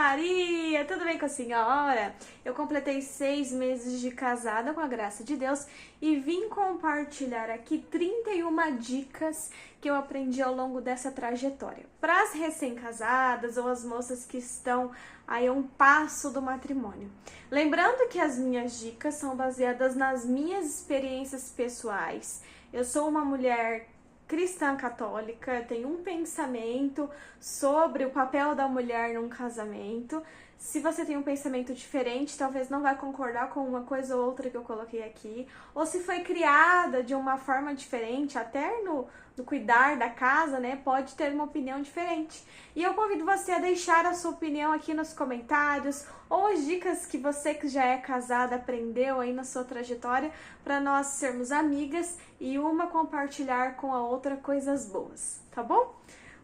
Maria! Tudo bem com a senhora? Eu completei 6 meses de casada com a graça de Deus e vim compartilhar aqui 31 dicas que eu aprendi ao longo dessa trajetória. Para as recém-casadas ou as moças que estão aí a um passo do matrimônio. Lembrando que as minhas dicas são baseadas nas minhas experiências pessoais. Eu sou uma mulher cristã católica, tem um pensamento sobre o papel da mulher num casamento. Se você tem um pensamento diferente, talvez não vai concordar com uma coisa ou outra que eu coloquei aqui, ou se foi criada de uma forma diferente, até no cuidar da casa, né, pode ter uma opinião diferente. E eu convido você a deixar a sua opinião aqui nos comentários, ou as dicas que você que já é casada aprendeu aí na sua trajetória, para nós sermos amigas e uma compartilhar com a outra coisas boas, tá bom?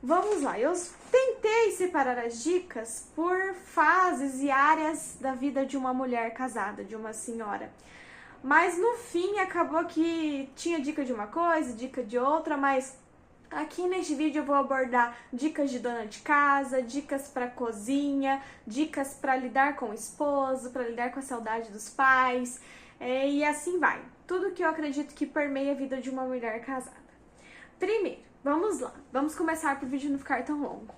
Vamos lá, eu tentei separar as dicas por fases e áreas da vida de uma mulher casada, de uma senhora. Mas no fim acabou que tinha dica de uma coisa, dica de outra, mas aqui neste vídeo eu vou abordar dicas de dona de casa, dicas para cozinha, dicas para lidar com o esposo, para lidar com a saudade dos pais, e assim vai. Tudo que eu acredito que permeia a vida de uma mulher casada. Primeiro, vamos lá, vamos começar para o vídeo não ficar tão longo.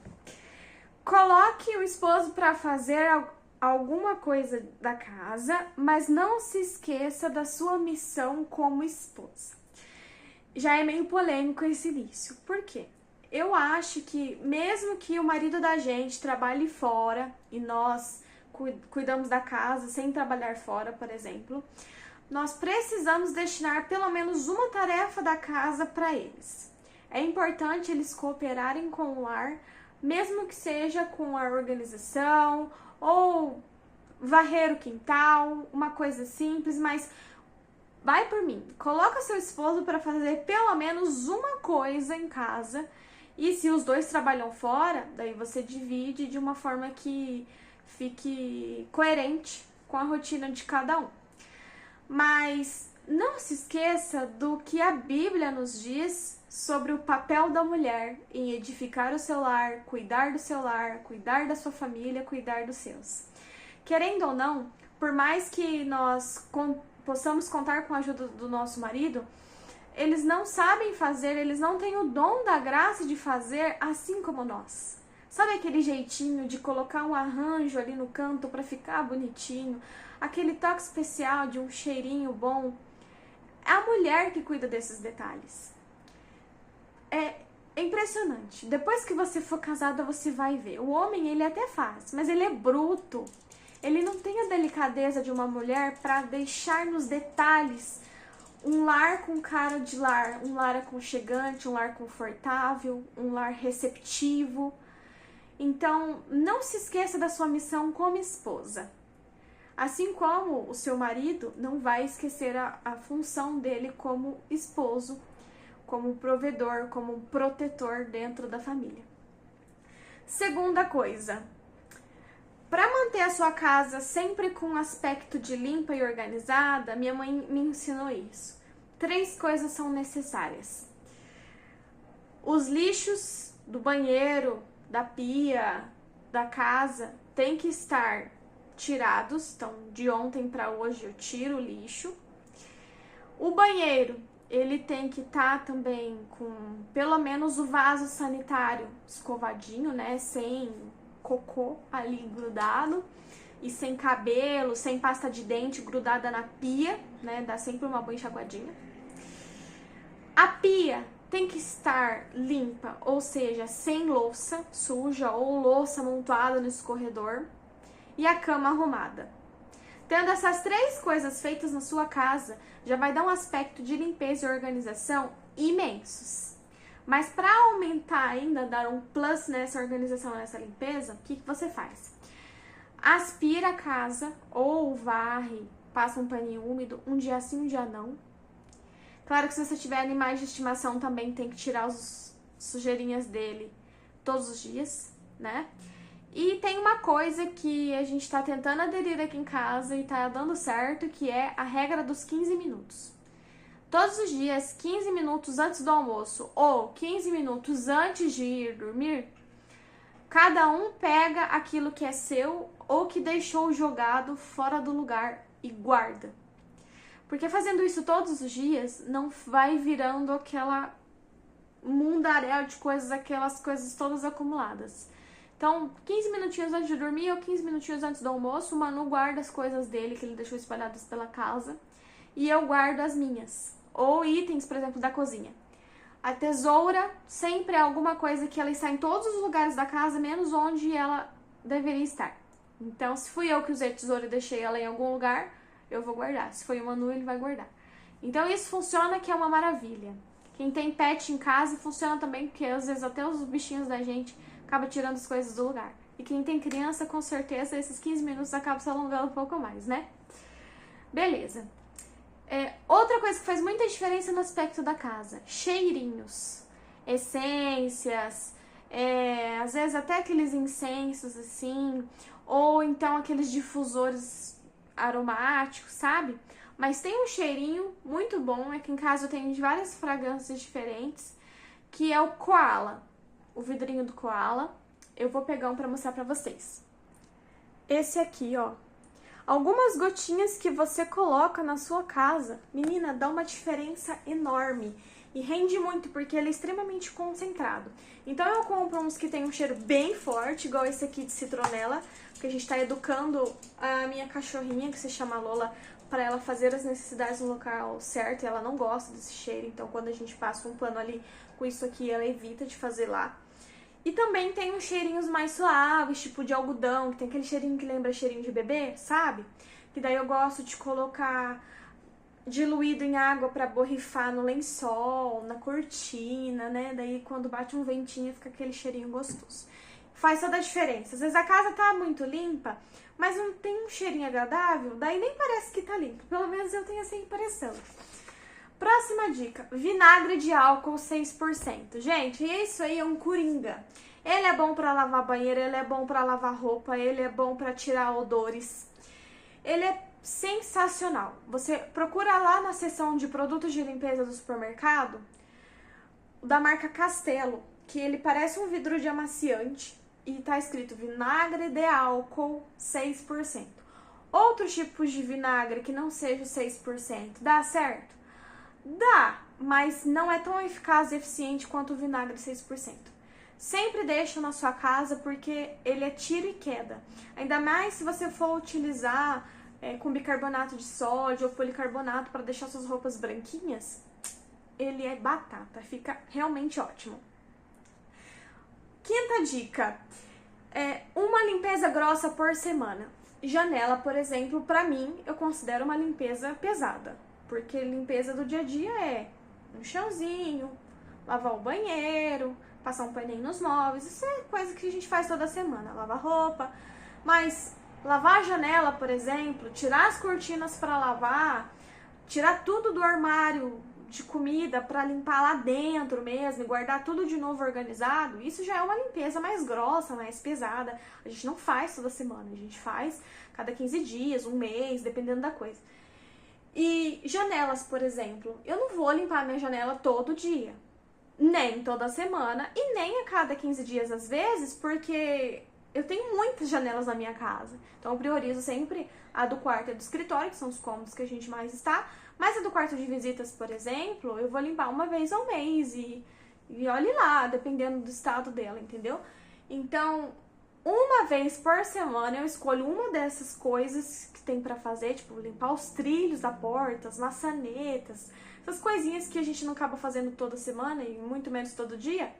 Coloque o esposo para fazer alguma coisa da casa, mas não se esqueça da sua missão como esposa. Já é meio polêmico esse início, por quê? Eu acho que mesmo que o marido da gente trabalhe fora e nós cuidamos da casa sem trabalhar fora, por exemplo, nós precisamos destinar pelo menos uma tarefa da casa para eles. É importante eles cooperarem com o lar, mesmo que seja com a organização ou varrer o quintal, uma coisa simples, mas vai por mim. Coloca seu esposo para fazer pelo menos uma coisa em casa, e se os dois trabalham fora, daí você divide de uma forma que fique coerente com a rotina de cada um. Mas não se esqueça do que a Bíblia nos diz sobre o papel da mulher em edificar o seu lar, cuidar do seu lar, cuidar da sua família, cuidar dos seus. Querendo ou não, por mais que nós possamos contar com a ajuda do nosso marido, eles não sabem fazer, eles não têm o dom da graça de fazer assim como nós. Sabe aquele jeitinho de colocar um arranjo ali no canto para ficar bonitinho? Aquele toque especial de um cheirinho bom? É a mulher que cuida desses detalhes. É impressionante. Depois que você for casada, você vai ver. O homem, ele até faz, mas ele é bruto. Ele não tem a delicadeza de uma mulher para deixar nos detalhes um lar com cara de lar, um lar aconchegante, um lar confortável, um lar receptivo. Então, não se esqueça da sua missão como esposa. Assim como o seu marido não vai esquecer a função dele como esposo, como provedor, como protetor dentro da família. Segunda coisa, para manter a sua casa sempre com um aspecto de limpa e organizada, minha mãe me ensinou isso. 3 coisas são necessárias. Os lixos do banheiro, da pia, da casa, tem que estar tirados. Então, de ontem para hoje eu tiro o lixo. O banheiro, ele tem que estar também com pelo menos o vaso sanitário escovadinho, né? Sem cocô ali grudado e sem cabelo, sem pasta de dente grudada na pia, né? Dá sempre uma boa enxaguadinha. A pia tem que estar limpa, ou seja, sem louça suja ou louça amontoada no escorredor, e a cama arrumada. Tendo essas 3 coisas feitas na sua casa, já vai dar um aspecto de limpeza e organização imensos. Mas para aumentar ainda, dar um plus nessa organização, nessa limpeza, o que você faz? Aspira a casa ou varre, passa um paninho úmido, um dia sim, um dia não. Claro que se você tiver animais de estimação também tem que tirar as sujeirinhas dele todos os dias, né? E tem uma coisa que a gente tá tentando aderir aqui em casa e tá dando certo, que é a regra dos 15 minutos. Todos os dias, 15 minutos antes do almoço ou 15 minutos antes de ir dormir, Cada um pega aquilo que é seu ou que deixou jogado fora do lugar e guarda. Porque fazendo isso todos os dias, não vai virando aquela mundaréu de coisas, aquelas coisas todas acumuladas. Então, 15 minutinhos antes de dormir ou 15 minutinhos antes do almoço, o Manu guarda as coisas dele, que ele deixou espalhadas pela casa, e eu guardo as minhas. Ou itens, por exemplo, da cozinha. A tesoura sempre é alguma coisa que ela está em todos os lugares da casa, menos onde ela deveria estar. Então, se fui eu que usei a tesoura e deixei ela em algum lugar, eu vou guardar. Se foi o Manu, ele vai guardar. Então, isso funciona, que é uma maravilha. Quem tem pet em casa, funciona também, porque às vezes até os bichinhos da gente acaba tirando as coisas do lugar. E quem tem criança, com certeza, esses 15 minutos acabam se alongando um pouco mais, né? Beleza. Outra coisa que faz muita diferença no aspecto da casa, cheirinhos, essências, às vezes até aqueles incensos assim, ou então aqueles difusores aromáticos, sabe? Mas tem um cheirinho muito bom, aqui em casa eu tenho de várias fragrâncias diferentes, que é o Koala, o vidrinho do Koala. Eu vou pegar um pra mostrar pra vocês. Esse aqui, ó. Algumas gotinhas que você coloca na sua casa, menina, dá uma diferença enorme. E rende muito, porque ele é extremamente concentrado. Então eu compro uns que tem um cheiro bem forte, igual esse aqui de citronela, porque a gente tá educando a minha cachorrinha, que se chama Lola, para ela fazer as necessidades no local certo, e ela não gosta desse cheiro, então quando a gente passa um pano ali com isso aqui, ela evita de fazer lá. E também tem uns cheirinhos mais suaves, tipo de algodão, que tem aquele cheirinho que lembra cheirinho de bebê, sabe? Que daí eu gosto de colocar diluído em água pra borrifar no lençol, na cortina, né? Daí quando bate um ventinho fica aquele cheirinho gostoso. Faz toda a diferença. Às vezes a casa tá muito limpa, mas não tem um cheirinho agradável, daí nem parece que tá limpo. Pelo menos eu tenho essa impressão. Próxima dica, vinagre de álcool 6%. Gente, isso aí é um coringa. Ele é bom pra lavar banheiro, ele é bom pra lavar roupa, ele é bom pra tirar odores. Ele é sensacional. Você procura lá na seção de produtos de limpeza do supermercado, da marca Castelo, que ele parece um vidro de amaciante e tá escrito vinagre de álcool 6%. Outros tipos de vinagre que não seja 6%, dá certo? Dá, mas não é tão eficaz e eficiente quanto o vinagre 6%. Sempre deixa na sua casa porque ele é tiro e queda. Ainda mais se você for utilizar com bicarbonato de sódio ou policarbonato para deixar suas roupas branquinhas, ele é batata, fica realmente ótimo. Quinta dica, uma limpeza grossa por semana. Janela, por exemplo, para mim, eu considero uma limpeza pesada. Porque limpeza do dia a dia é um chãozinho, lavar o banheiro, passar um paninho nos móveis. Isso é coisa que a gente faz toda semana, lavar roupa. Mas lavar a janela, por exemplo, tirar as cortinas para lavar, tirar tudo do armário de comida para limpar lá dentro mesmo e guardar tudo de novo organizado, isso já é uma limpeza mais grossa, mais pesada. A gente não faz toda semana, a gente faz cada 15 dias, um mês, dependendo da coisa. E janelas, por exemplo, eu não vou limpar minha janela todo dia, nem toda semana e nem a cada 15 dias às vezes, porque eu tenho muitas janelas na minha casa. Então eu priorizo sempre a do quarto e do escritório, que são os cômodos que a gente mais está, mas a do quarto de visitas, por exemplo, eu vou limpar uma vez ao mês e olhe lá, dependendo do estado dela, entendeu? Então, uma vez por semana eu escolho uma dessas coisas que tem pra fazer, tipo limpar os trilhos da porta, as maçanetas, essas coisinhas que a gente não acaba fazendo toda semana e muito menos todo dia,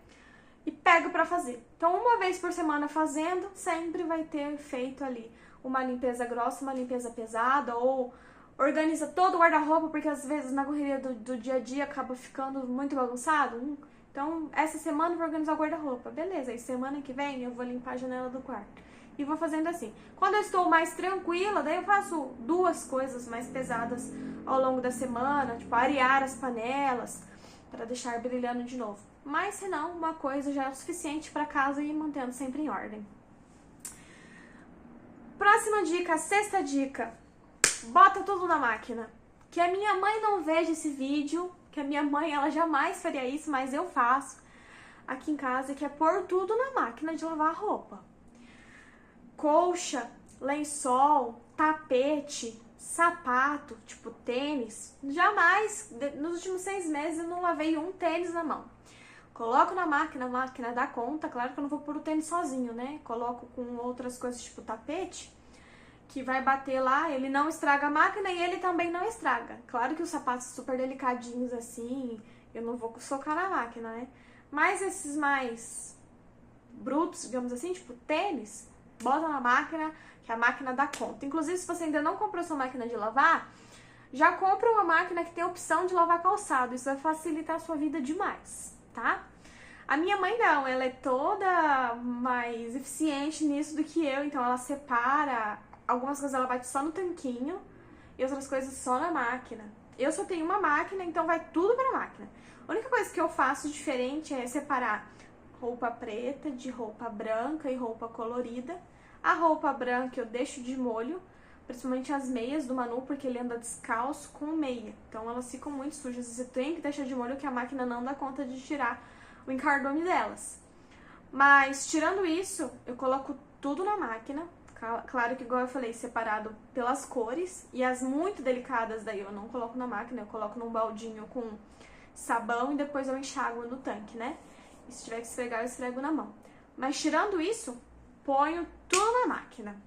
e pego pra fazer. Então, uma vez por semana fazendo, sempre vai ter feito ali uma limpeza grossa, uma limpeza pesada, ou organiza todo o guarda-roupa, porque às vezes na correria do dia a dia acaba ficando muito bagunçado. Então, essa semana eu vou organizar o guarda-roupa. Beleza, e semana que vem eu vou limpar a janela do quarto. E vou fazendo assim. Quando eu estou mais tranquila, daí eu faço duas coisas mais pesadas ao longo da semana, tipo arear as panelas, para deixar brilhando de novo. Mas se não, uma coisa já é o suficiente para casa e mantendo sempre em ordem. Próxima dica, sexta dica. Bota tudo na máquina. Que a minha mãe não veja esse vídeo, que a minha mãe, ela jamais faria isso, mas eu faço. aqui em casa, que é pôr tudo na máquina de lavar roupa. Colcha, lençol, tapete, sapato, tipo tênis. Jamais, nos últimos 6 meses, eu não lavei um tênis na mão. Coloco na máquina, a máquina dá conta. Claro que eu não vou pôr o tênis sozinho, né? Coloco com outras coisas, tipo tapete, que vai bater lá, ele não estraga a máquina e ele também não estraga. Claro que os sapatos super delicadinhos assim, eu não vou socar na máquina, né? Mas esses mais brutos, digamos assim, tipo tênis, bota na máquina, que a máquina dá conta. Inclusive, se você ainda não comprou sua máquina de lavar, já compra uma máquina que tem a opção de lavar calçado. Isso vai facilitar a sua vida demais, tá? A minha mãe não, ela é toda mais eficiente nisso do que eu, então ela separa. Algumas coisas ela bate só no tanquinho e outras coisas só na máquina. Eu só tenho uma máquina, então vai tudo pra máquina. A única coisa que eu faço diferente é separar roupa preta de roupa branca e roupa colorida. A roupa branca eu deixo de molho, principalmente as meias do Manu, porque ele anda descalço com meia. Então elas ficam muito sujas. Você tem que deixar de molho que a máquina não dá conta de tirar o encardume delas. Mas tirando isso, eu coloco tudo na máquina. Claro que, igual eu falei, separado pelas cores. E as muito delicadas daí eu não coloco na máquina, eu coloco num baldinho com sabão e depois eu enxago no tanque, né? E se tiver que esfregar, eu esfrego na mão. Mas tirando isso, ponho tudo na máquina.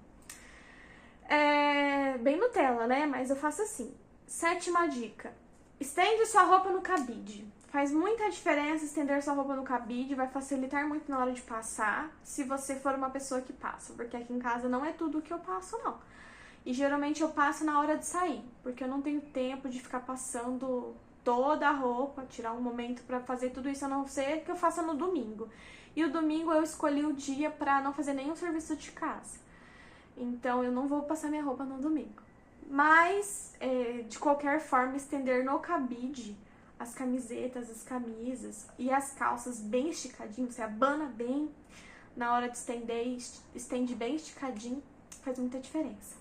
É bem Nutella, né? Mas eu faço assim. 7ª dica. Estende sua roupa no cabide. Faz muita diferença estender sua roupa no cabide, vai facilitar muito na hora de passar, se você for uma pessoa que passa, porque aqui em casa não é tudo o que eu passo, não. E geralmente eu passo na hora de sair, porque eu não tenho tempo de ficar passando toda a roupa, tirar um momento pra fazer tudo isso, a não ser que eu faça no domingo. E o domingo eu escolhi o dia pra não fazer nenhum serviço de casa. Então eu não vou passar minha roupa no domingo. Mas, de qualquer forma, estender no cabide as camisetas, as camisas e as calças bem esticadinho, você abana bem na hora de estender, estende bem esticadinho, faz muita diferença.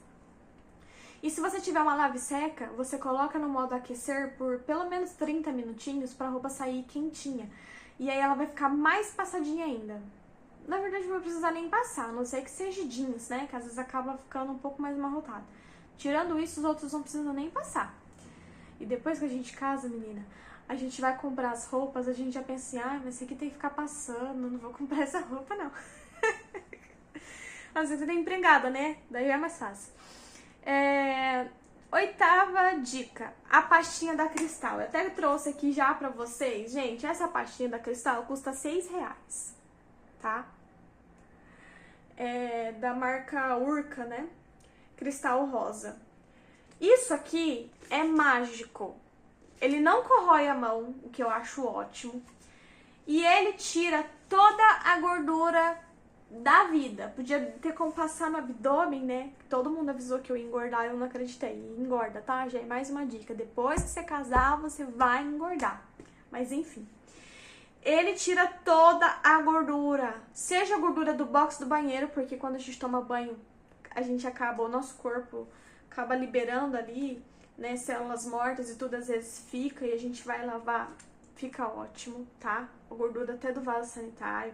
E se você tiver uma lave seca, você coloca no modo aquecer por pelo menos 30 minutinhos para a roupa sair quentinha. E aí ela vai ficar mais passadinha ainda. Na verdade não vai precisar nem passar, a não ser que seja jeans, né? Que às vezes acaba ficando um pouco mais amarrotado. Tirando isso, os outros não precisam nem passar. E depois que a gente casa, menina, a gente vai comprar as roupas, a gente já pensa assim, mas isso aqui tem que ficar passando, não vou comprar essa roupa, não. Às vezes você tem empregada, né? Daí é mais fácil. 8ª dica, a pastinha da Cristal. Eu até trouxe aqui já pra vocês. Gente, essa pastinha da Cristal custa R$6, tá? É da marca Urca, né? Cristal rosa. Isso aqui é mágico. Ele não corrói a mão, o que eu acho ótimo. E ele tira toda a gordura da vida. Podia ter como passar no abdômen, né? Todo mundo avisou que eu ia engordar, eu não acreditei. E engorda, tá? Já é mais uma dica. Depois que você casar, você vai engordar. Mas enfim. Ele tira toda a gordura. Seja a gordura do box do banheiro, porque quando a gente toma banho, a gente acaba, o nosso corpo acaba liberando ali, né, células mortas e tudo, às vezes fica e a gente vai lavar, fica ótimo, tá? A gordura até do vaso sanitário,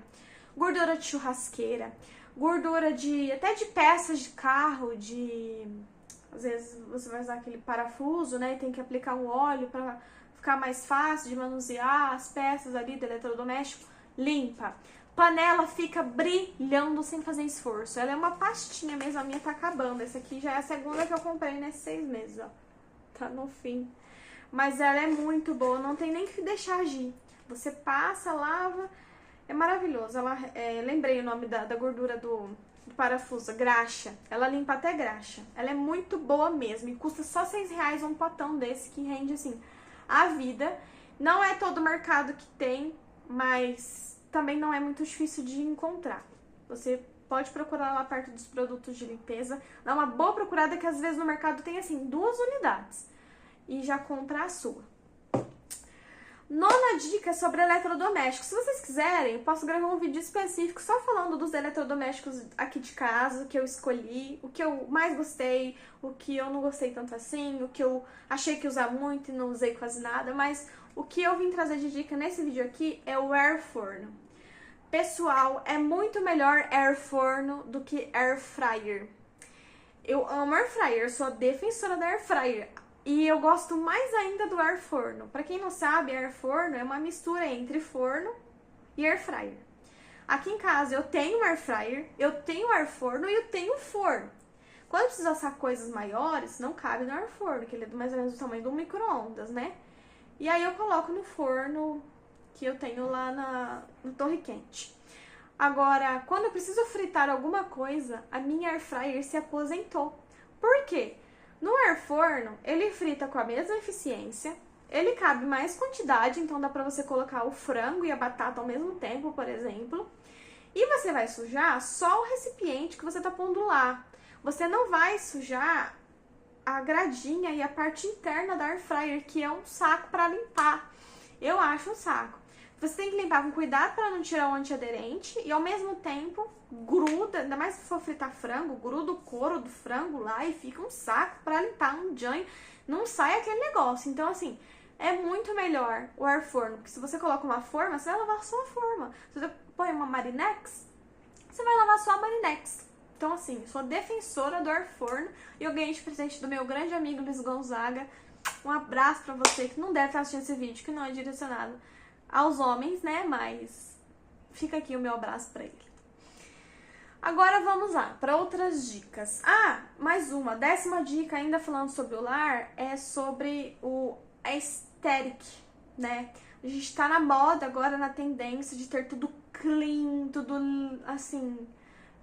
gordura de churrasqueira, gordura até de peças de carro, às vezes você vai usar aquele parafuso, né, e tem que aplicar um óleo pra ficar mais fácil de manusear as peças ali do eletrodoméstico, limpa. Panela fica brilhando sem fazer esforço. Ela é uma pastinha mesmo, a minha tá acabando. Essa aqui já é a segunda que eu comprei nesses 6 meses, ó. Tá no fim. Mas ela é muito boa, não tem nem que deixar agir. Você passa, lava, é maravilhoso. Ela, lembrei o nome da gordura do parafuso, graxa. Ela limpa até graxa. Ela é muito boa mesmo e custa só R$6 um potão desse que rende, assim, a vida. Não é todo mercado que tem, mas também não é muito difícil de encontrar. Você pode procurar lá perto dos produtos de limpeza. Dá uma boa procurada que às vezes no mercado tem assim 2 unidades. E já compra a sua. 9ª dica é sobre eletrodomésticos. Se vocês quiserem, eu posso gravar um vídeo específico só falando dos eletrodomésticos aqui de casa, o que eu escolhi, o que eu mais gostei, o que eu não gostei tanto assim, o que eu achei que ia usar muito e não usei quase nada, mas o que eu vim trazer de dica nesse vídeo aqui é o air forno. Pessoal, é muito melhor air forno do que air fryer. Eu amo air fryer, sou a defensora da air fryer. E eu gosto mais ainda do air forno. Pra quem não sabe, air forno é uma mistura entre forno e air fryer. Aqui em casa eu tenho air fryer, eu tenho air forno e eu tenho forno. Quando eu preciso assar coisas maiores, não cabe no air forno, que ele é mais ou menos do tamanho do micro-ondas, né? E aí eu coloco no forno que eu tenho lá no Torre Quente. Agora, quando eu preciso fritar alguma coisa, a minha air fryer se aposentou. Por quê? No air forno, ele frita com a mesma eficiência, ele cabe mais quantidade, então dá pra você colocar o frango e a batata ao mesmo tempo, por exemplo. E você vai sujar só o recipiente que você tá pondo lá. Você não vai sujar a gradinha e a parte interna da air fryer, que é um saco para limpar. Eu acho um saco. Você tem que limpar com cuidado para não tirar o antiaderente e ao mesmo tempo gruda, ainda mais se for fritar frango, gruda o couro do frango lá e fica um saco para limpar, um janho, não sai aquele negócio. Então assim, é muito melhor o air forno, porque se você coloca uma forma, você vai lavar só a forma. Se você põe uma Marinex, você vai lavar só a Marinex. Então assim, sou defensora do air forno e eu ganhei de presente do meu grande amigo Luiz Gonzaga. Um abraço pra você que não deve estar assistindo esse vídeo, que não é direcionado aos homens, né? Mas fica aqui o meu abraço pra ele. Agora vamos lá, para outras dicas. Ah, mais uma, 10ª dica, ainda falando sobre o lar, é sobre o aesthetic, né? A gente tá na moda agora, na tendência de ter tudo clean, tudo assim,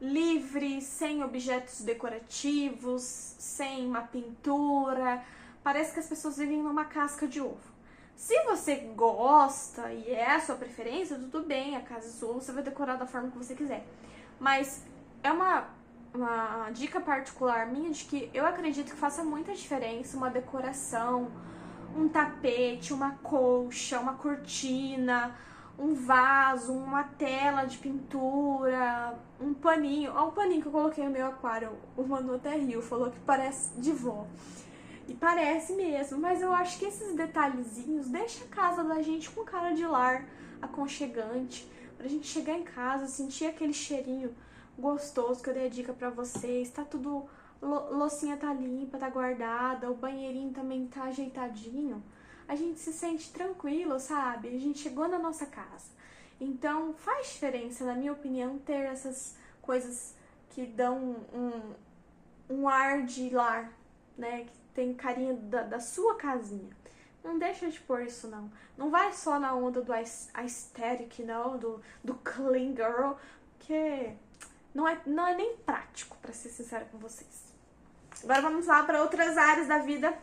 livre, sem objetos decorativos, sem uma pintura. Parece que as pessoas vivem numa casca de ovo. Se você gosta e é a sua preferência, tudo bem, a casa é sua, você vai decorar da forma que você quiser. Mas é uma dica particular minha de que eu acredito que faça muita diferença uma decoração, um tapete, uma colcha, uma cortina, um vaso, uma tela de pintura, um paninho. Olha o paninho que eu coloquei no meu aquário. O Manu até riu, falou que parece de vó. E parece mesmo, mas eu acho que esses detalhezinhos deixam a casa da gente com cara de lar, aconchegante, pra gente chegar em casa, sentir aquele cheirinho gostoso que eu dei a dica pra vocês. Tá tudo, loucinha tá limpa, tá guardada, o banheirinho também tá ajeitadinho. A gente se sente tranquilo, sabe? A gente chegou na nossa casa. Então faz diferença, na minha opinião, ter essas coisas que dão um ar de lar, né? Que tem carinho da sua casinha. Não deixa de pôr isso, não. Não vai só na onda do aesthetic, não, do clean girl, que não é nem prático, pra ser sincera com vocês. Agora vamos lá para outras áreas da vida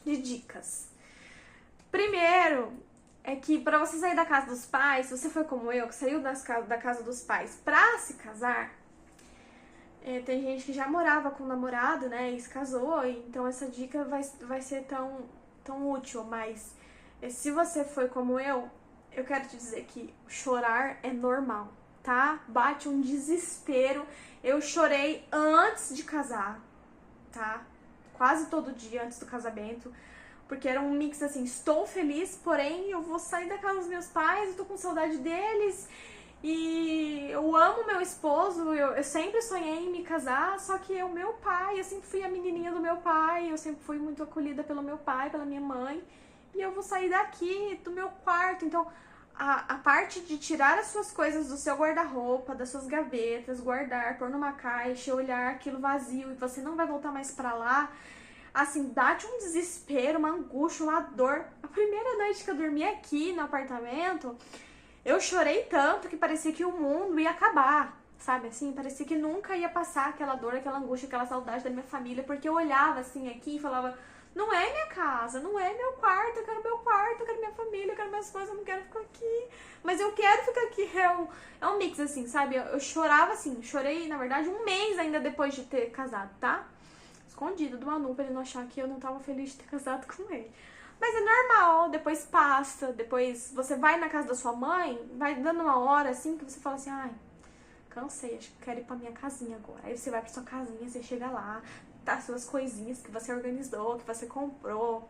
de dicas. Primeiro, é que pra você sair da casa dos pais, se você foi como eu, que saiu da casa dos pais pra se casar, tem gente que já morava com o namorado, né, e se casou, então essa dica vai ser tão útil, mas se você foi como eu quero te dizer que chorar é normal, tá? Bate um desespero. Eu chorei antes de casar, tá? Quase todo dia antes do casamento, porque era um mix assim, estou feliz, porém eu vou sair da casa dos meus pais, eu tô com saudade deles, e eu amo meu esposo, eu sempre sonhei em me casar, só que o meu pai, eu sempre fui a menininha do meu pai, eu sempre fui muito acolhida pelo meu pai, pela minha mãe, e eu vou sair daqui, do meu quarto. Então a parte de tirar as suas coisas do seu guarda-roupa, das suas gavetas, guardar, pôr numa caixa, olhar aquilo vazio e você não vai voltar mais pra lá, assim, dá-te um desespero, uma angústia, uma dor. A primeira noite que eu dormi aqui no apartamento, eu chorei tanto que parecia que o mundo ia acabar, sabe assim? Parecia que nunca ia passar aquela dor, aquela angústia, aquela saudade da minha família, porque eu olhava assim aqui e falava, não é minha casa, não é meu quarto, eu quero meu quarto, eu quero minha família, eu quero minhas coisas, eu não quero ficar aqui. Mas eu quero ficar aqui, é um mix assim, sabe? Eu chorava assim, chorei na verdade um mês ainda depois de ter casado, tá? Escondido do Manu pra ele não achar que eu não tava feliz de ter casado com ele. Mas é normal, depois passa, depois você vai na casa da sua mãe, vai dando uma hora assim que você fala assim, ai, cansei, acho que quero ir pra minha casinha agora. Aí você vai pra sua casinha, você chega lá, tá as suas coisinhas que você organizou, que você comprou,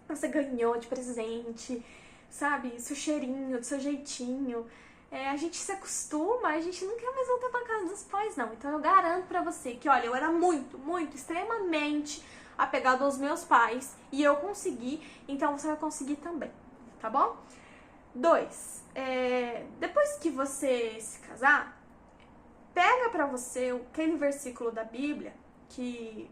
que você ganhou de presente, sabe? Seu cheirinho, do seu jeitinho. a gente se acostuma, a gente não quer mais voltar pra casa dos pais, não. Então eu garanto pra você que, olha, eu era muito, muito, extremamente apegado aos meus pais e eu consegui, então você vai conseguir também, tá bom? 2, depois que você se casar, pega pra você aquele versículo da Bíblia que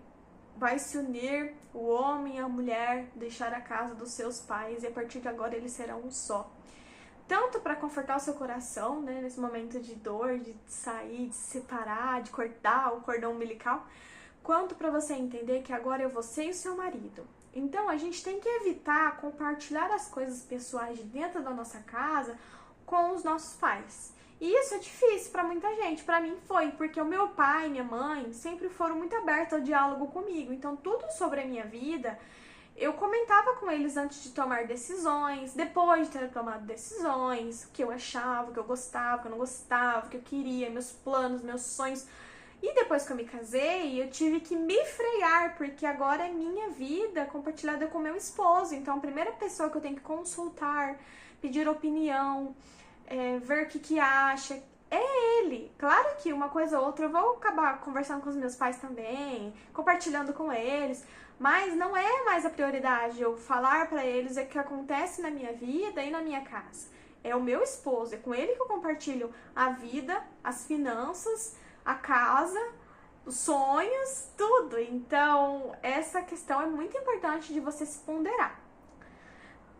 vai se unir o homem e a mulher, deixar a casa dos seus pais e a partir de agora eles serão um só. Tanto para confortar o seu coração, né, nesse momento de dor, de sair, de se separar, de cortar o cordão umbilical, quanto para você entender que agora é você e o seu marido. Então a gente tem que evitar compartilhar as coisas pessoais de dentro da nossa casa com os nossos pais. E isso é difícil para muita gente. Para mim foi, porque o meu pai e minha mãe sempre foram muito abertos ao diálogo comigo. Então tudo sobre a minha vida eu comentava com eles antes de tomar decisões, depois de ter tomado decisões, o que eu achava, o que eu gostava, o que eu não gostava, o que eu queria, meus planos, meus sonhos. E depois que eu me casei, eu tive que me frear, porque agora é minha vida compartilhada com meu esposo. Então a primeira pessoa que eu tenho que consultar, pedir opinião, ver o que acha, é ele. Claro que uma coisa ou outra eu vou acabar conversando com os meus pais também, compartilhando com eles, mas não é mais a prioridade eu falar pra eles o que acontece na minha vida e na minha casa. É o meu esposo, é com ele que eu compartilho a vida, as finanças, a casa, os sonhos, tudo. Então, essa questão é muito importante de você se ponderar.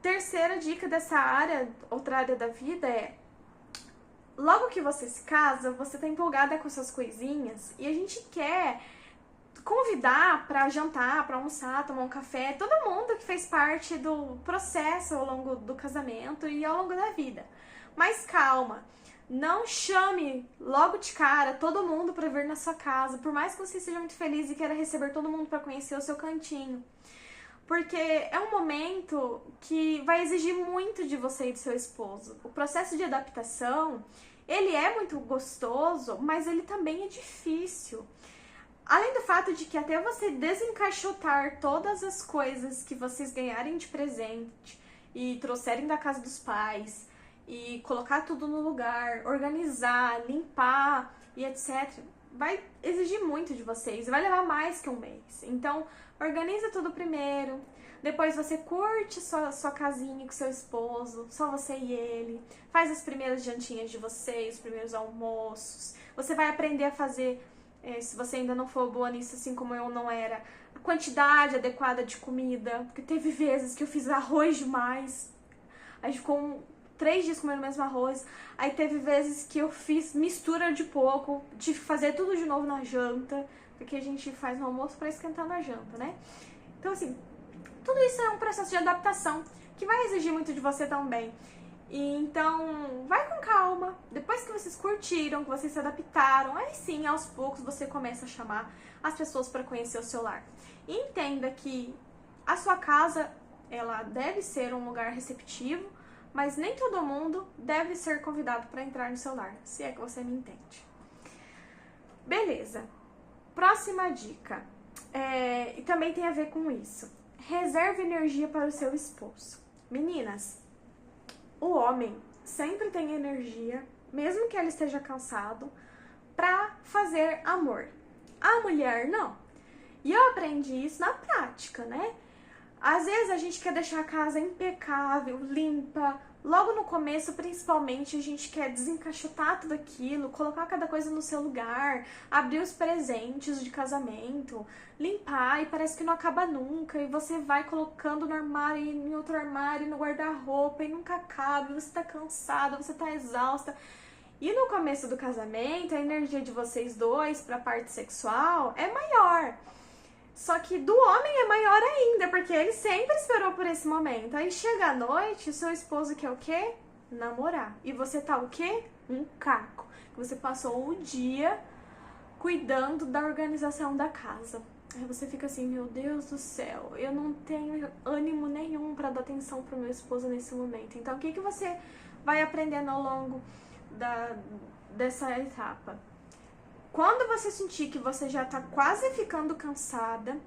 Terceira dica dessa área, outra área da vida logo que você se casa, você tá empolgada com suas coisinhas e a gente quer convidar para jantar, para almoçar, tomar um café, todo mundo que fez parte do processo ao longo do casamento e ao longo da vida. Mas calma, não chame logo de cara todo mundo para vir na sua casa, por mais que você seja muito feliz e queira receber todo mundo para conhecer o seu cantinho. Porque é um momento que vai exigir muito de você e do seu esposo. O processo de adaptação, ele é muito gostoso, mas ele também é difícil. Além do fato de que até você desencaixotar todas as coisas que vocês ganharem de presente e trouxerem da casa dos pais, e colocar tudo no lugar, organizar, limpar e etc., vai exigir muito de vocês, vai levar mais que um mês. Então, organiza tudo primeiro, depois você curte sua casinha com seu esposo, só você e ele, faz as primeiras jantinhas de vocês, os primeiros almoços, você vai aprender a fazer, se você ainda não for boa nisso, assim como eu não era, a quantidade adequada de comida, porque teve vezes que eu fiz arroz demais, aí ficou 3 dias comendo o mesmo arroz. Aí teve vezes que eu fiz mistura de pouco, tive que fazer tudo de novo na janta, porque a gente faz no almoço para esquentar na janta, né? Então, assim, tudo isso é um processo de adaptação que vai exigir muito de você também. E então, vai com calma. Depois que vocês curtiram, que vocês se adaptaram, aí sim, aos poucos, você começa a chamar as pessoas para conhecer o seu lar. E entenda que a sua casa, ela deve ser um lugar receptivo, mas nem todo mundo deve ser convidado para entrar no seu lar, se é que você me entende. Beleza. Próxima dica. E também tem a ver com isso. Reserve energia para o seu esposo. Meninas, o homem sempre tem energia, mesmo que ele esteja cansado, para fazer amor. A mulher não. E eu aprendi isso na prática, né? Às vezes a gente quer deixar a casa impecável, limpa. Logo no começo, principalmente, a gente quer desencaixotar tudo aquilo, colocar cada coisa no seu lugar, abrir os presentes de casamento, limpar e parece que não acaba nunca. E você vai colocando no armário, em outro armário, no guarda-roupa e nunca acaba. Você tá cansada, você tá exausta. E no começo do casamento, a energia de vocês dois pra parte sexual é maior. Só que do homem é maior ainda, porque ele sempre esperou por esse momento. Aí chega a noite, o seu esposo quer o quê? Namorar. E você tá o quê? Um caco. Você passou o dia cuidando da organização da casa. Aí você fica assim, meu Deus do céu, eu não tenho ânimo nenhum pra dar atenção pro meu esposo nesse momento. Então o que você vai aprendendo ao longo dessa etapa? Quando você sentir que você já tá quase ficando cansada,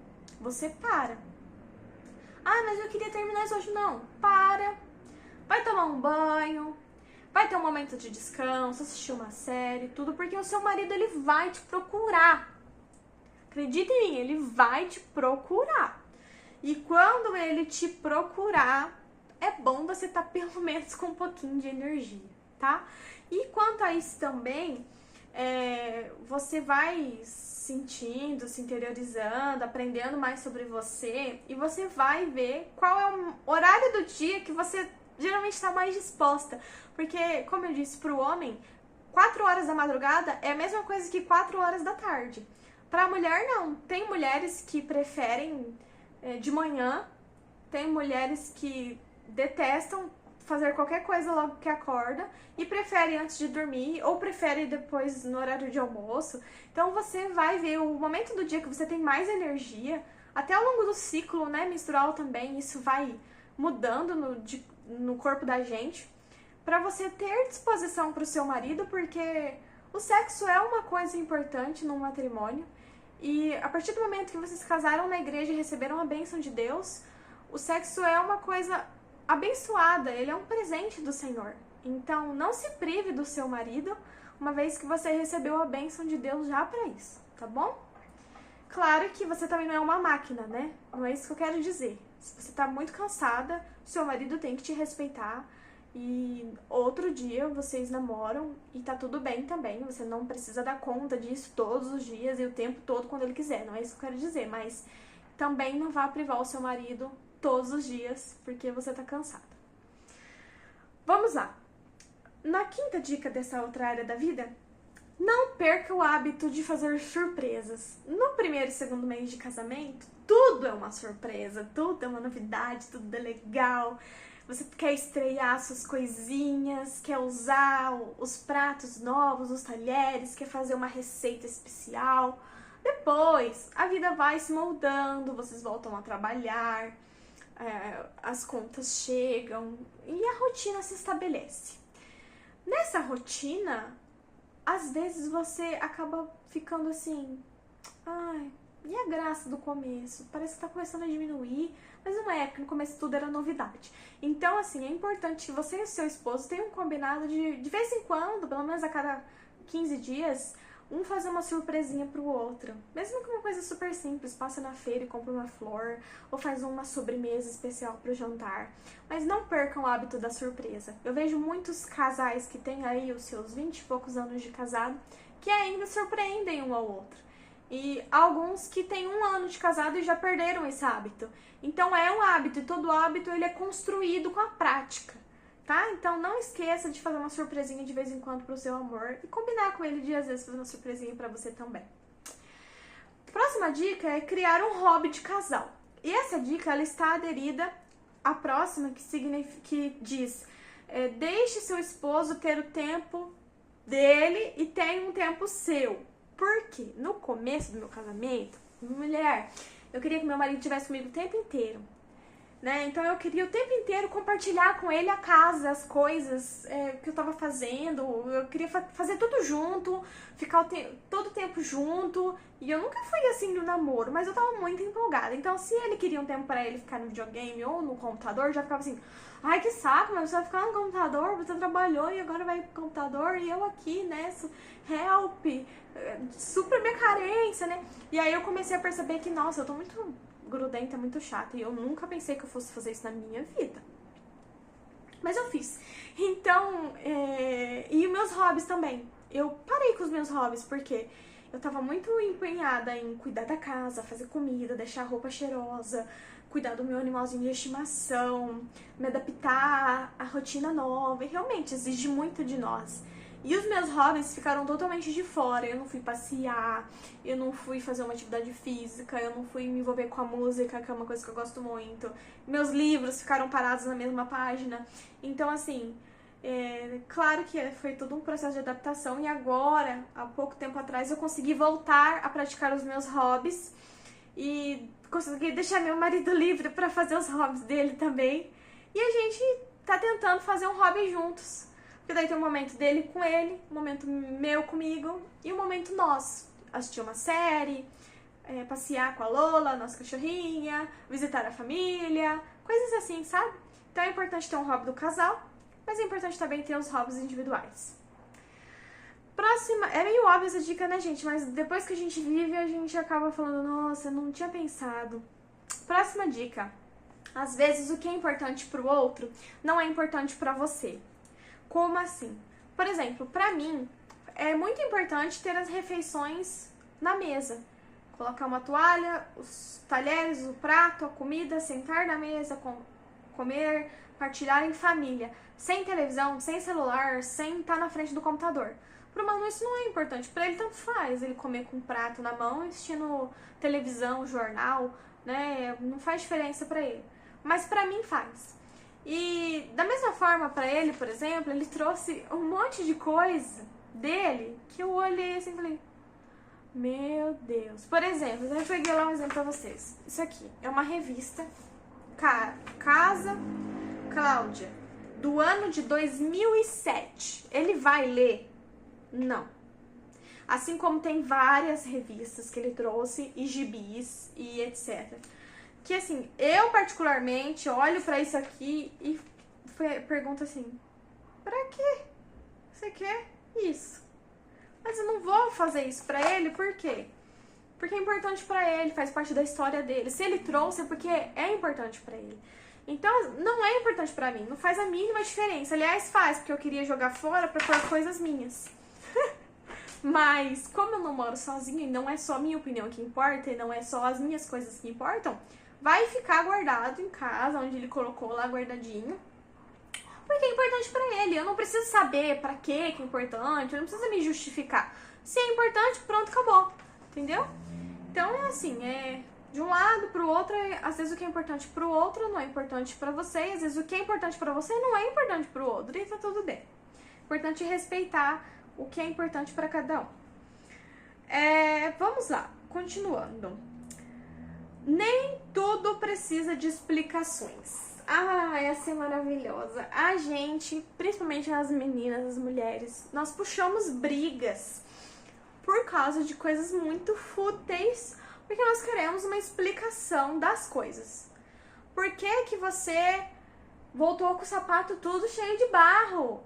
você para. Ah, mas eu queria terminar isso hoje. Não, para. Vai tomar um banho, vai ter um momento de descanso, assistir uma série, tudo, porque o seu marido, ele vai te procurar. Acredita em mim, ele vai te procurar. E quando ele te procurar, é bom você estar pelo menos com um pouquinho de energia, tá? E quanto a isso também, você vai sentindo, se interiorizando, aprendendo mais sobre você, e você vai ver qual é o horário do dia que você geralmente está mais disposta. Porque, como eu disse, para o homem, 4 horas da madrugada é a mesma coisa que 4 horas da tarde. Para a mulher, não. Tem mulheres que preferem de manhã, tem mulheres que detestam fazer qualquer coisa logo que acorda e prefere antes de dormir ou prefere depois no horário de almoço. Então você vai ver o momento do dia que você tem mais energia, até ao longo do ciclo, né, menstrual também, isso vai mudando no corpo da gente, para você ter disposição para o seu marido, porque o sexo é uma coisa importante num matrimônio e a partir do momento que vocês se casaram na igreja e receberam a bênção de Deus, o sexo é uma coisa abençoada, ele é um presente do Senhor. Então, não se prive do seu marido, uma vez que você recebeu a bênção de Deus já para isso, tá bom? Claro que você também não é uma máquina, né? Não é isso que eu quero dizer. Se você tá muito cansada, seu marido tem que te respeitar e outro dia vocês namoram e tá tudo bem também. Você não precisa dar conta disso todos os dias e o tempo todo quando ele quiser, não é isso que eu quero dizer, mas também não vá privar o seu marido todos os dias, porque você tá cansada. Vamos lá. Na quinta dica dessa outra área da vida, não perca o hábito de fazer surpresas. No primeiro e segundo mês de casamento, tudo é uma surpresa, tudo é uma novidade, tudo é legal. Você quer estrear suas coisinhas, quer usar os pratos novos, os talheres, quer fazer uma receita especial. Depois, a vida vai se moldando, vocês voltam a trabalhar, as contas chegam e a rotina se estabelece. Nessa rotina, às vezes você acaba ficando assim, ai, e a graça do começo? Parece que tá começando a diminuir, mas não é, porque no começo tudo era novidade. Então, assim, é importante que você e o seu esposo tenham um combinado de vez em quando, pelo menos a cada 15 dias, um fazer uma surpresinha pro outro. Mesmo que uma coisa super simples, passa na feira e compra uma flor, ou faz uma sobremesa especial pro jantar. Mas não percam o hábito da surpresa. Eu vejo muitos casais que têm aí os seus 20 e poucos anos de casado, que ainda surpreendem um ao outro. E alguns que têm 1 ano de casado e já perderam esse hábito. Então é um hábito, e todo hábito ele é construído com a prática. Tá? Então não esqueça de fazer uma surpresinha de vez em quando pro seu amor e combinar com ele de às vezes fazer uma surpresinha pra você também. Próxima dica é criar um hobby de casal. E essa dica ela está aderida à próxima, que diz deixe seu esposo ter o tempo dele e tenha um tempo seu. Porque no começo do meu casamento, mulher, eu queria que meu marido estivesse comigo o tempo inteiro. Né? Então eu queria o tempo inteiro compartilhar com ele a casa, as coisas que eu tava fazendo, eu queria fazer tudo junto, ficar todo o tempo junto, e eu nunca fui assim no namoro, mas eu tava muito empolgada. Então se ele queria um tempo pra ele ficar no videogame ou no computador, eu já ficava assim, ai que saco, mas você vai ficar no computador, você trabalhou e agora vai pro computador, e eu aqui, né, help, supra minha carência, né? E aí eu comecei a perceber que, nossa, eu tô muito grudenta, muito chata, e eu nunca pensei que eu fosse fazer isso na minha vida. Mas eu fiz. Então, e os meus hobbies também. Eu parei com os meus hobbies, porque eu tava muito empenhada em cuidar da casa, fazer comida, deixar a roupa cheirosa, cuidar do meu animalzinho de estimação, me adaptar à rotina nova, e realmente exige muito de nós. E os meus hobbies ficaram totalmente de fora. Eu não fui passear, eu não fui fazer uma atividade física, eu não fui me envolver com a música, que é uma coisa que eu gosto muito. Meus livros ficaram parados na mesma página. Então, assim, claro que foi todo um processo de adaptação. E agora, há pouco tempo atrás, eu consegui voltar a praticar os meus hobbies. E consegui deixar meu marido livre para fazer os hobbies dele também. E a gente tá tentando fazer um hobby juntos. Porque daí tem um momento dele com ele, um momento meu comigo e um momento nosso. Assistir uma série, passear com a Lola, nossa cachorrinha, visitar a família, coisas assim, sabe? Então é importante ter um hobby do casal mas é importante também ter os hobbies individuais. Próxima, é meio óbvia essa dica, né, gente? Mas depois que a gente vive, a gente acaba falando, nossa, não tinha pensado. Próxima dica. Às vezes o que é importante pro outro não é importante pra você. Como assim? Por exemplo, pra mim, é muito importante ter as refeições na mesa. Colocar uma toalha, os talheres, o prato, a comida, sentar na mesa, comer, partilhar em família. Sem televisão, sem celular, sem estar na frente do computador. Pro Manu isso não é importante. Pra ele tanto faz ele comer com um prato na mão, assistindo televisão, jornal, né? Não faz diferença pra ele. Mas pra mim faz. E da mesma forma pra ele, por exemplo, ele trouxe um monte de coisa dele que eu olhei assim e falei, meu Deus. Por exemplo, eu peguei lá um exemplo pra vocês. Isso aqui é uma revista, Casa Cláudia, do ano de 2007. Ele vai ler? Não. Assim como tem várias revistas que ele trouxe, e gibis, e etc. Que assim, eu particularmente olho pra isso aqui e pergunto assim, pra quê você quer isso? Mas eu não vou fazer isso pra ele, por quê? Porque é importante pra ele, faz parte da história dele. Se ele trouxe é porque é importante pra ele. Então, não é importante pra mim, não faz a mínima diferença. Aliás, faz, porque eu queria jogar fora pra pôr coisas minhas. Mas, como eu não moro sozinha e não é só a minha opinião que importa, e não é só as minhas coisas que importam, vai ficar guardado em casa, onde ele colocou lá guardadinho. Porque é importante pra ele. Eu não preciso saber pra que é importante, eu não preciso me justificar. Se é importante, pronto, acabou. Entendeu? Então é assim, de um lado pro outro, às vezes o que é importante pro outro não é importante pra você, e às vezes o que é importante pra você não é importante pro outro, e tá tudo bem. Importante respeitar o que é importante pra cada um. Vamos lá, continuando. Nem tudo precisa de explicações. Essa é maravilhosa. A gente, principalmente as meninas, as mulheres, nós puxamos brigas por causa de coisas muito fúteis, porque nós queremos uma explicação das coisas. Por que que você voltou com o sapato tudo cheio de barro?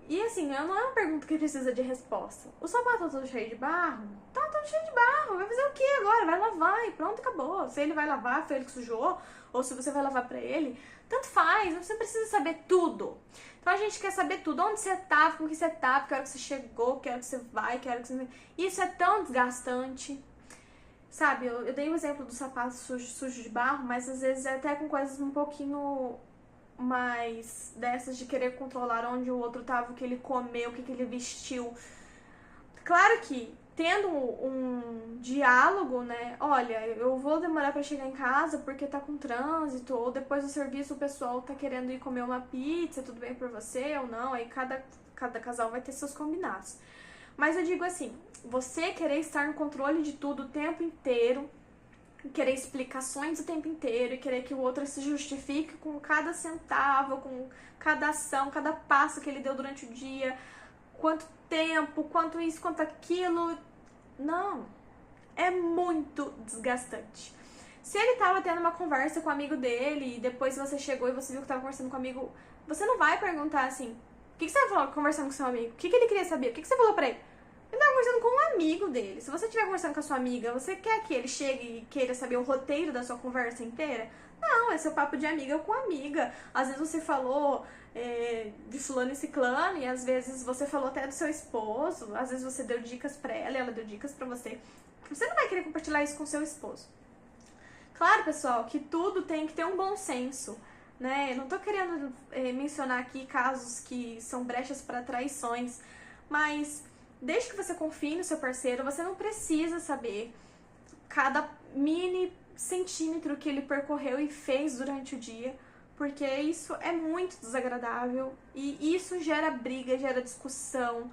E assim, não é uma pergunta que precisa de resposta. O sapato tá todo cheio de barro? Tá todo cheio de barro. Vai fazer o que agora? Vai lavar e pronto, acabou. Se ele vai lavar, foi ele que sujou, ou se você vai lavar pra ele, tanto faz. Você não precisa saber tudo. Então a gente quer saber tudo. Onde você tava, com que você tava, que hora que você chegou, que hora que você vai, que hora que você... Isso é tão desgastante. Sabe, eu dei o exemplo do sapato sujo de barro, mas às vezes é até com coisas um pouquinho mais dessas de querer controlar onde o outro tava, o que ele comeu, o que ele vestiu. Claro que tendo um diálogo, né? Olha, eu vou demorar pra chegar em casa porque tá com trânsito, ou depois do serviço o pessoal tá querendo ir comer uma pizza, tudo bem por você ou não? Aí cada casal vai ter seus combinados. Mas eu digo assim, você querer estar no controle de tudo o tempo inteiro, querer explicações o tempo inteiro e querer que o outro se justifique com cada centavo, com cada ação, cada passo que ele deu durante o dia, quanto tempo, quanto isso, quanto aquilo. Não, é muito desgastante. Se ele tava tendo uma conversa com o amigo dele e depois você chegou e você viu que tava conversando com o amigo, você não vai perguntar assim, o que você tava conversando com seu amigo? O que ele queria saber? O que você falou pra ele? Ele tá conversando com um amigo dele. Se você estiver conversando com a sua amiga, você quer que ele chegue e queira saber o roteiro da sua conversa inteira? Não, é seu papo de amiga com amiga. Às vezes você falou de fulano e ciclano, e às vezes você falou até do seu esposo, às vezes você deu dicas pra ela e ela deu dicas pra você. Você não vai querer compartilhar isso com seu esposo. Claro, pessoal, que tudo tem que ter um bom senso, né? Eu não tô querendo mencionar aqui casos que são brechas para traições, mas desde que você confie no seu parceiro, você não precisa saber cada mini centímetro que ele percorreu e fez durante o dia, porque isso é muito desagradável e isso gera briga, gera discussão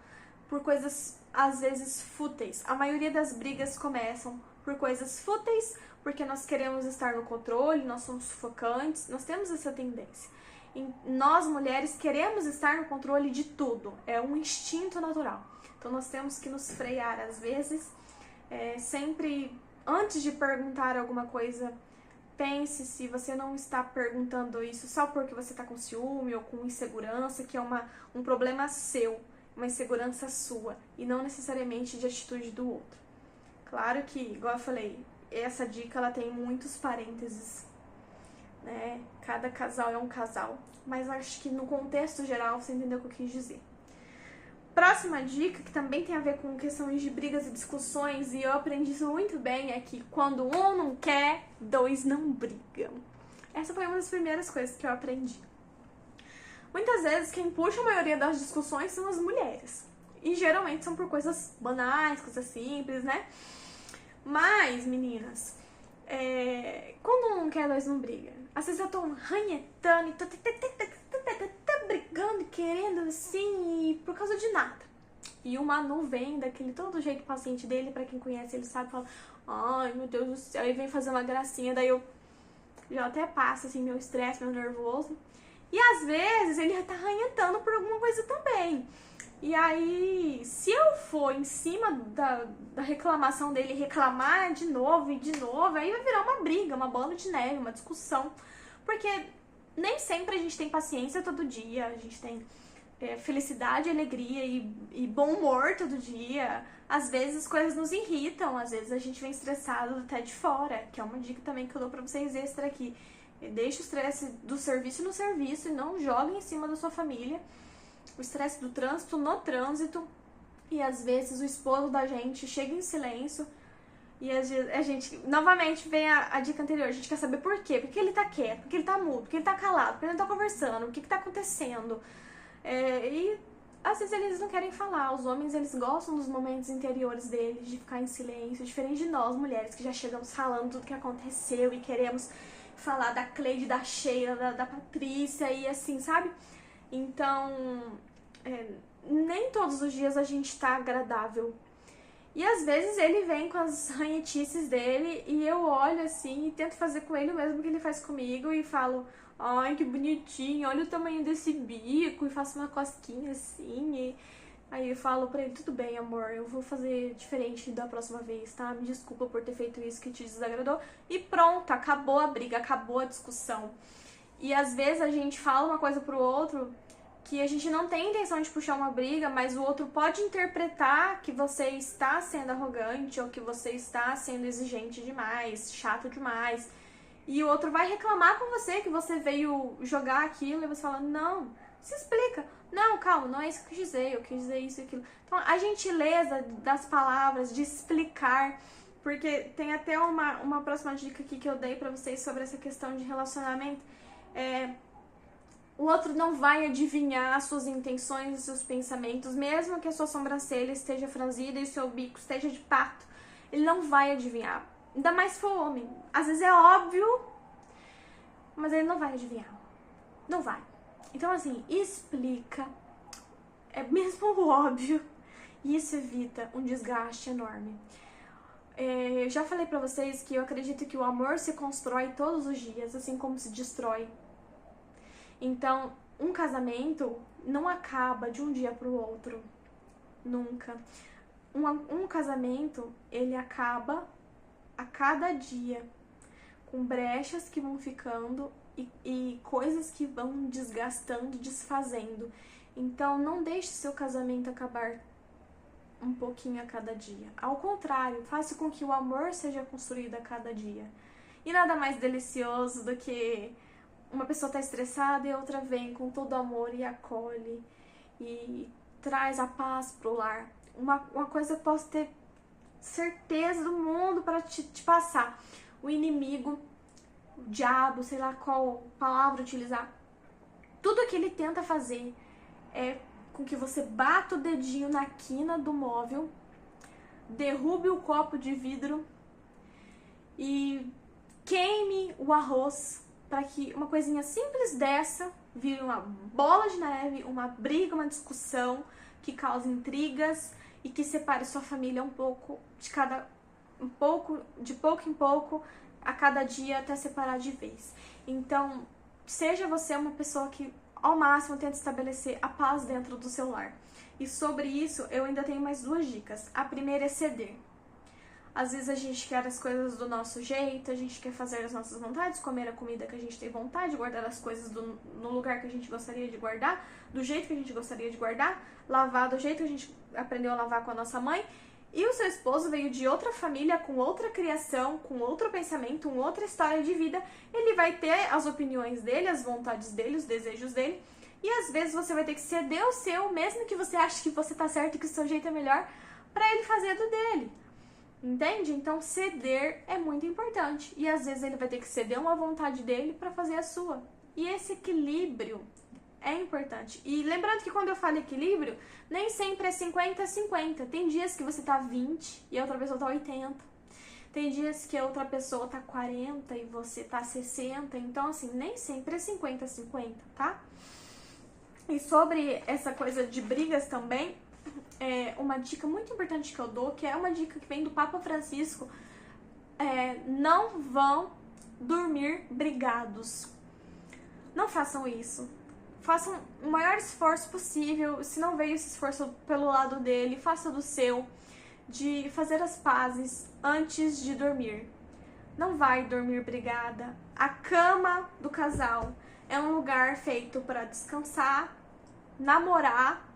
por coisas às vezes fúteis. A maioria das brigas começam por coisas fúteis, porque nós queremos estar no controle, nós somos sufocantes, nós temos essa tendência. E nós, mulheres, queremos estar no controle de tudo, é um instinto natural. Então nós temos que nos frear às vezes, sempre antes de perguntar alguma coisa pense se você não está perguntando isso só porque você está com ciúme ou com insegurança, que é um problema seu, uma insegurança sua, e não necessariamente de atitude do outro. Claro que, igual eu falei, essa dica ela tem muitos parênteses, né? Cada casal é um casal, mas acho que no contexto geral você entendeu o que eu quis dizer. Próxima dica, que também tem a ver com questões de brigas e discussões, e eu aprendi isso muito bem, é que quando um não quer, dois não brigam. Essa foi uma das primeiras coisas que eu aprendi. Muitas vezes quem puxa a maioria das discussões são as mulheres. E geralmente são por coisas banais, coisas simples, né? Mas, meninas, quando um não quer, dois não brigam. Às vezes eu tô ranhetando e tô brigando e querendo assim, e por causa de nada. E o Manu vem daquele todo jeito paciente dele, pra quem conhece ele sabe, fala, ai meu Deus do céu, aí vem fazer uma gracinha, daí eu já até passo assim, meu estresse, meu nervoso. E às vezes ele tá ranhetando por alguma coisa também. E aí, se eu for em cima da reclamação dele, reclamar de novo e de novo, aí vai virar uma briga, uma bola de neve, uma discussão. Porque nem sempre a gente tem paciência todo dia, a gente tem felicidade, alegria e bom humor todo dia. Às vezes as coisas nos irritam, às vezes a gente vem estressado até de fora, que é uma dica também que eu dou pra vocês extra aqui. Deixe o estresse do serviço no serviço e não jogue em cima da sua família. O estresse do trânsito no trânsito. E às vezes o esposo da gente chega em silêncio. E a gente, novamente, vem a dica anterior. A gente quer saber por quê. Por que ele tá quieto? Por que ele tá mudo? Por que ele tá calado? Por que ele não tá conversando? O que tá acontecendo? E às vezes eles não querem falar. Os homens, eles gostam dos momentos interiores deles, de ficar em silêncio. Diferente de nós, mulheres, que já chegamos falando tudo que aconteceu e queremos falar da Cleide, da Sheila, da Patrícia e assim, sabe? Então, nem todos os dias a gente tá agradável. E às vezes ele vem com as ranhetices dele e eu olho assim e tento fazer com ele o mesmo que ele faz comigo e falo, ai, que bonitinho, olha o tamanho desse bico, e faço uma cosquinha assim. E aí eu falo pra ele, tudo bem, amor, eu vou fazer diferente da próxima vez, tá? Me desculpa por ter feito isso que te desagradou. E pronto, acabou a briga, acabou a discussão. E às vezes a gente fala uma coisa pro outro que a gente não tem intenção de puxar uma briga, mas o outro pode interpretar que você está sendo arrogante ou que você está sendo exigente demais, chato demais. E o outro vai reclamar com você que você veio jogar aquilo e você fala, não, se explica. Não, calma, não é isso que eu quis dizer, eu quis dizer isso e aquilo. Então, a gentileza das palavras, de explicar, porque tem até uma próxima dica aqui que eu dei pra vocês sobre essa questão de relacionamento. O outro não vai adivinhar as suas intenções, os seus pensamentos, mesmo que a sua sobrancelha esteja franzida e o seu bico esteja de pato, ele não vai adivinhar. Ainda mais se for homem. Às vezes é óbvio, mas ele não vai adivinhar. Não vai. Então, assim, explica. É mesmo o óbvio. E isso evita um desgaste enorme. Eu já falei pra vocês que eu acredito que o amor se constrói todos os dias, assim como se destrói. Então, um casamento não acaba de um dia pro outro. Nunca. Um casamento, ele acaba a cada dia, com brechas que vão ficando e coisas que vão desgastando, desfazendo. Então, não deixe seu casamento acabar um pouquinho a cada dia. Ao contrário, faça com que o amor seja construído a cada dia. E nada mais delicioso do que uma pessoa tá estressada e a outra vem com todo amor e acolhe e traz a paz pro lar. Uma coisa que eu posso ter certeza do mundo para te passar. O inimigo, o diabo, sei lá qual palavra utilizar, tudo que ele tenta fazer é com que você bata o dedinho na quina do móvel, derrube o copo de vidro e queime o arroz, para que uma coisinha simples dessa vire uma bola de neve, uma briga, uma discussão que cause intrigas e que separe sua família de pouco em pouco, a cada dia, até separar de vez. Então, seja você uma pessoa que ao máximo tenta estabelecer a paz dentro do seu lar. E sobre isso, eu ainda tenho mais 2 dicas. A primeira é ceder. Às vezes a gente quer as coisas do nosso jeito, a gente quer fazer as nossas vontades, comer a comida que a gente tem vontade, guardar as coisas no lugar que a gente gostaria de guardar, do jeito que a gente gostaria de guardar, lavar do jeito que a gente aprendeu a lavar com a nossa mãe. E o seu esposo veio de outra família, com outra criação, com outro pensamento, com outra história de vida. Ele vai ter as opiniões dele, as vontades dele, os desejos dele. E às vezes você vai ter que ceder o seu, mesmo que você ache que você tá certo e que o seu jeito é melhor, para ele fazer do dele. Entende? Então ceder é muito importante. E às vezes ele vai ter que ceder uma vontade dele para fazer a sua. E esse equilíbrio é importante. E lembrando que quando eu falo equilíbrio, nem sempre é 50-50. Tem dias que você tá 20 e a outra pessoa tá 80. Tem dias que a outra pessoa tá 40 e você tá 60. Então, assim, nem sempre é 50-50, tá? E sobre essa coisa de brigas também, uma dica muito importante que eu dou, que é uma dica que vem do Papa Francisco, não vão dormir brigados. Não façam isso. Façam o maior esforço possível. Se não veio esse esforço pelo lado dele, faça do seu, de fazer as pazes antes de dormir. Não vai dormir brigada. A cama do casal é um lugar feito para descansar, namorar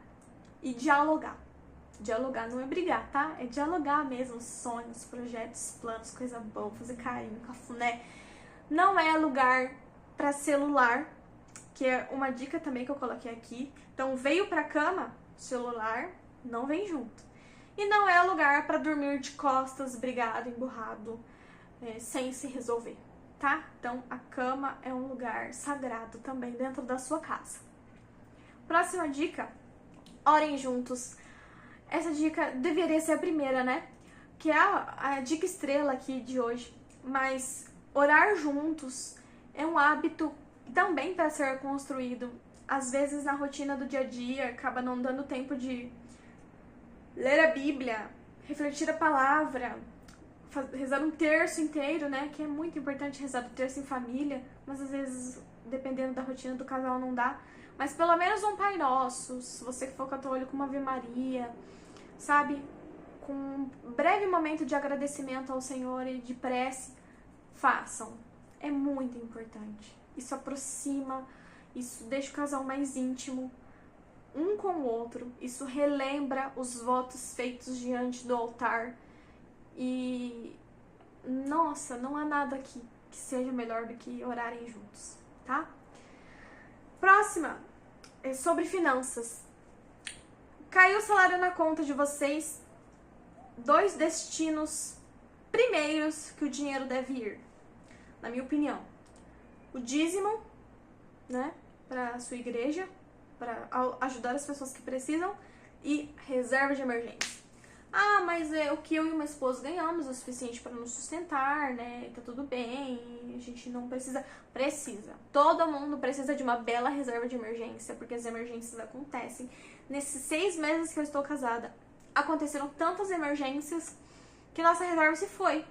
e dialogar. Dialogar não é brigar, tá? É dialogar mesmo, sonhos, projetos, planos, coisa boa, fazer carinho, cafuné. Não é lugar para celular, que é uma dica também que eu coloquei aqui. Então, veio pra cama, celular não vem junto. E não é lugar para dormir de costas, brigado, emburrado, sem se resolver, tá? Então, a cama é um lugar sagrado também dentro da sua casa. Próxima dica, orem juntos. Essa dica deveria ser a primeira, né? Que é a dica estrela aqui de hoje. Mas orar juntos é um hábito também para ser construído. Às vezes na rotina do dia a dia acaba não dando tempo de ler a Bíblia, refletir a palavra, rezar um terço inteiro, né? Que é muito importante rezar o terço em família, mas às vezes, dependendo da rotina do casal, não dá. Mas pelo menos um Pai Nosso, se você for católico, uma Ave Maria, sabe? Com um breve momento de agradecimento ao Senhor e de prece, façam. É muito importante. Isso aproxima, isso deixa o casal mais íntimo, um com o outro. Isso relembra os votos feitos diante do altar. E, nossa, não há nada que seja melhor do que orarem juntos, tá? Próxima é sobre finanças. Caiu o salário na conta de vocês, 2 destinos primeiros que o dinheiro deve ir, na minha opinião. O dízimo, né, para a sua igreja, para ajudar as pessoas que precisam, e reserva de emergência. Ah, mas o que eu e meu esposo ganhamos é o suficiente para nos sustentar, né? Tá tudo bem, a gente não precisa. Precisa. Todo mundo precisa de uma bela reserva de emergência, porque as emergências acontecem. Nesses 6 meses que eu estou casada, aconteceram tantas emergências que nossa reserva se foi,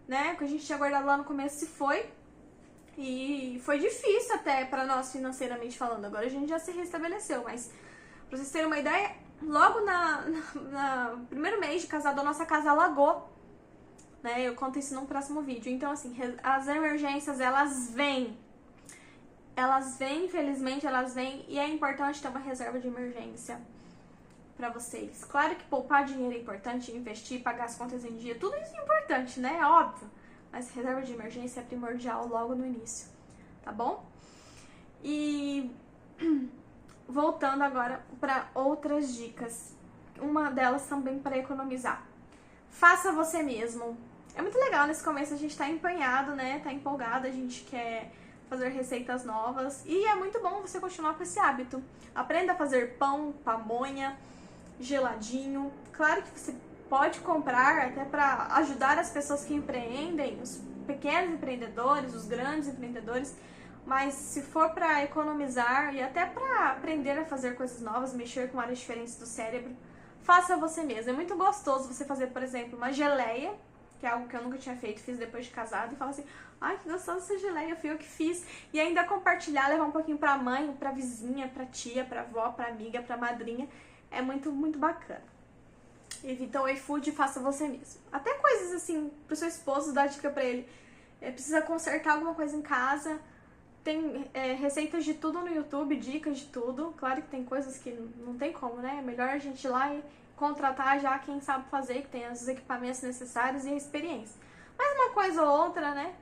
né? O que a gente tinha guardado lá no começo se foi. E foi difícil até para nós financeiramente falando. Agora a gente já se restabeleceu, mas pra vocês terem uma ideia, logo no primeiro mês de casado, a nossa casa alagou, né? Eu conto isso num próximo vídeo. Então, assim, as emergências, elas vêm. Elas vêm, infelizmente, elas vêm. E é importante ter uma reserva de emergência pra vocês. Claro que poupar dinheiro é importante, investir, pagar as contas em dia, tudo isso é importante, né? É óbvio. Mas reserva de emergência é primordial logo no início, tá bom? E voltando agora para outras dicas. Uma delas também para economizar. Faça você mesmo. É muito legal nesse começo, a gente tá empenhado, né? Tá empolgado, a gente quer fazer receitas novas. E é muito bom você continuar com esse hábito. Aprenda a fazer pão, pamonha, geladinho. Claro que você pode comprar até para ajudar as pessoas que empreendem, os pequenos empreendedores, os grandes empreendedores, mas se for para economizar e até para aprender a fazer coisas novas, mexer com áreas diferentes do cérebro, faça você mesmo. É muito gostoso você fazer, por exemplo, uma geleia, que é algo que eu nunca tinha feito, fiz depois de casado, e falar assim, ai, que gostosa essa geleia, fui eu que fiz. E ainda compartilhar, levar um pouquinho pra mãe, pra vizinha, pra tia, pra avó, pra amiga, pra madrinha. É muito, muito bacana. Evita o iFood e faça você mesmo. Até coisas assim, pro seu esposo, dá dica pra ele. Precisa consertar alguma coisa em casa. Tem receitas de tudo no YouTube, dicas de tudo. Claro que tem coisas que não tem como, né? É melhor a gente ir lá e contratar já quem sabe fazer, que tem os equipamentos necessários e a experiência. Mas uma coisa ou outra, né?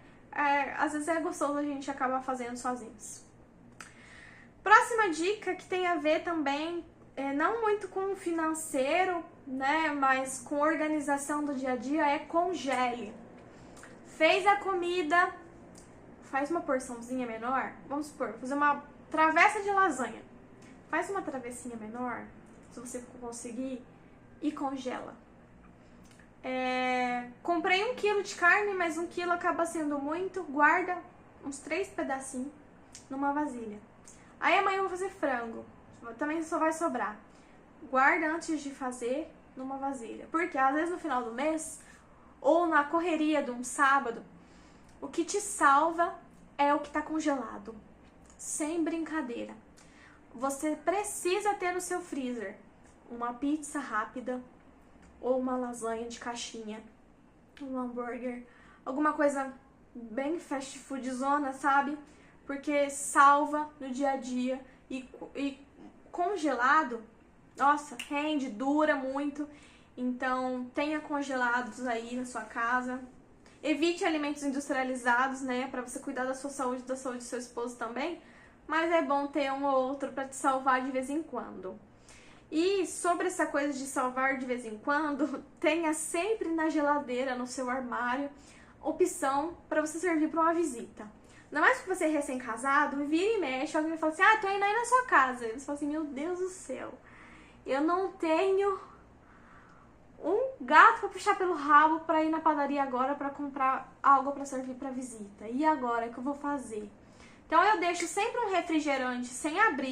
Às vezes é gostoso a gente acabar fazendo sozinhos. Próxima dica que tem a ver também, não muito com o financeiro, né? Mas com organização do dia a dia, é congele. Fez a comida, faz uma porçãozinha menor. Vamos supor, fazer uma travessa de lasanha. Faz uma travessinha menor, se você conseguir, e congela. Comprei 1 quilo de carne, mas 1 quilo acaba sendo muito. Guarda uns 3 pedacinhos numa vasilha. Aí amanhã eu vou fazer frango, também só vai sobrar. Guarda antes de fazer numa vasilha, porque às vezes no final do mês ou na correria de um sábado, o que te salva é o que tá congelado. Sem brincadeira. Você precisa ter no seu freezer uma pizza rápida ou uma lasanha de caixinha, um hambúrguer, alguma coisa bem fast food zona, sabe? Porque salva no dia a dia e congelado, nossa, rende, dura muito. Então, tenha congelados aí na sua casa. Evite alimentos industrializados, né? Pra você cuidar da sua saúde e da saúde do seu esposo também. Mas é bom ter um ou outro pra te salvar de vez em quando. E sobre essa coisa de salvar de vez em quando, tenha sempre na geladeira, no seu armário, opção para você servir para uma visita. Ainda mais que você é recém-casado, vira e mexe, alguém fala assim, tô indo aí na sua casa. E você fala assim, meu Deus do céu, eu não tenho um gato para puxar pelo rabo para ir na padaria agora para comprar algo para servir para visita. E agora, o que eu vou fazer? Então eu deixo sempre um refrigerante sem abrir